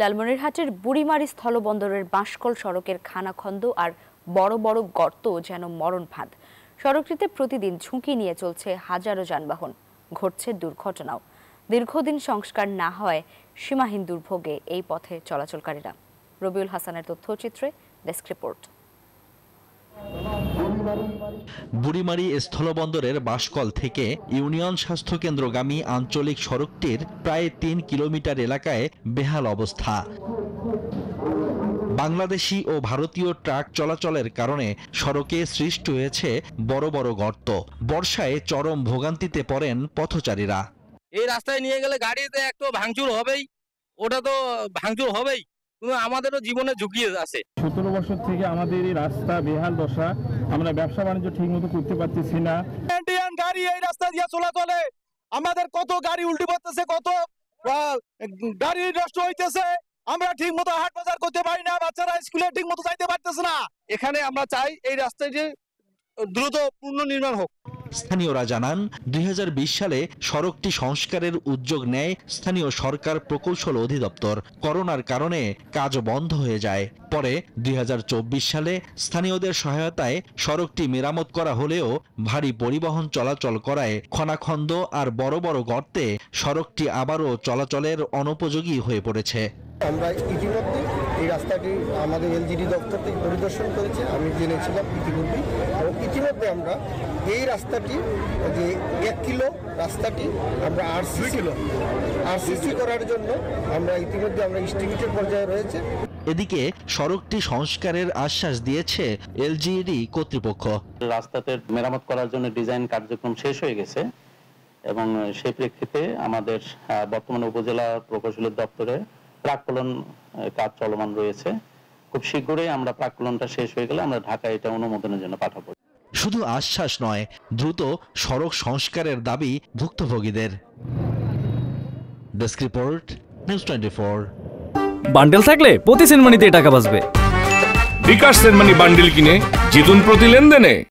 লালমনিরহাটের বুড়িমারি স্থলবন্দরের বাঁশকল সড়কের খানাখন্দ আর বড় বড় গর্ত যেন মরণ ফাঁদ। সড়কটিতে প্রতিদিন ঝুঁকি নিয়ে চলছে হাজারো যানবাহন, ঘটছে দুর্ঘটনাও। দীর্ঘদিন সংস্কার না হওয়ায় সীমাহীন দুর্ভোগে এই পথে চলাচলকারীরা। রবিউল হাসানের তথ্যচিত্রে ডেস্ক রিপোর্ট। বুড়িমারি স্থলবন্দরের বাঁশকল থেকে ইউনিয়ন স্বাস্থ্যকেন্দ্রগামী আঞ্চলিক সড়কটির প্রায় ৩ কিলোমিটার এলাকায় বেহাল অবস্থা। বাংলাদেশি ও ভারতীয় ট্রাক চলাচলের কারণে সড়কে সৃষ্টি হয়েছে বড় বড় গর্ত। বর্ষায় চরম ভোগান্তিতে পড়েন পথচারীরা। এই রাস্তায় নিয়ে গেলে গাড়িতে একটু ভাঙচুর হবেই, ওটা তো ভাঙচুর হবেই, কিন্তু আমাদেরও জীবনে ঝুঁকি আছে। ১৭ বছর থেকে আমাদের এই রাস্তা বেহাল দশা, আমরা ব্যবসা বাণিজ্য ঠিক মতো করতে পারতেছি না। গাড়ি এই রাস্তা দিয়ে চলাচলে আমাদের কত গাড়ি উল্টে পড়তেছে, কত গাড়ি নষ্ট হইতেছে, আমরা ঠিক মতো হাট বাজার করতে পারি না, বাচ্চারা স্কুলে ঠিক মতো যাইতে পারতেছে না। এখানে আমরা চাই এই রাস্তাটি দ্রুত পুনর্নির্মাণ হোক। স্থানীয়রা জানান ২০২০ সালে সড়কটি সংস্কারের উদ্যোগ নেয় স্থানীয় সরকার প্রকৌশল অধিদপ্তর। করোনার কারণে কাজ বন্ধ হয়ে যায়। পরে ২০২৪ সালে স্থানীয়দের সহায়তায় সড়কটি মেরামত করা হলেও ভারী পরিবহন চলাচল করায় খনাখন্দ আর বড় বড় গর্তে সড়কটি আবারও চলাচলের অনুপযোগী হয়ে পড়েছে। আমরা ইতিমধ্যে এই রাস্তাটি আমাদের এলজিডি দপ্তর থেকে পরিদর্শন করেছে, আমি জেনেছিলাম ইতিমধ্যে। এবং ইতিমধ্যে আমরা এই রাস্তাটি যে ১ কিলো রাস্তাটি আমরা আরসিসি করার জন্য আমরা ইতিমধ্যে এস্টিমেটের পর্যায়ে রয়েছে। এদিকে সড়কটি সংস্কারের আশ্বাস দিয়েছে এলজিইডি কর্তৃপক্ষ। রাস্তাতে মেরামত করার জন্য ডিজাইন কার্যক্রম শেষ হয়ে গেছে এবং সেই প্রেক্ষিতে আমাদের বর্তমানে উপজেলা প্রকৌশলের দপ্তরে প্রাক্কলন কাজ চলমান রয়েছে। খুব শীঘ্রই আমরা প্রাক্কলনটা শেষ হয়ে গেলে আমরা ঢাকায় এটা অনুমোদনের জন্য পাঠাবো। শুধু আশ্বাস নয়, দ্রুত সড়ক সংস্কারের দাবি ভুক্তভোগীদের। Desk report, news 24। বান্ডেল থাকলে প্রতি সেনমানিতে টাকা বাঁচবে। বিকাশ সেনমানি বান্ডেল কিনে জিতুন প্রতি লেনদেনে।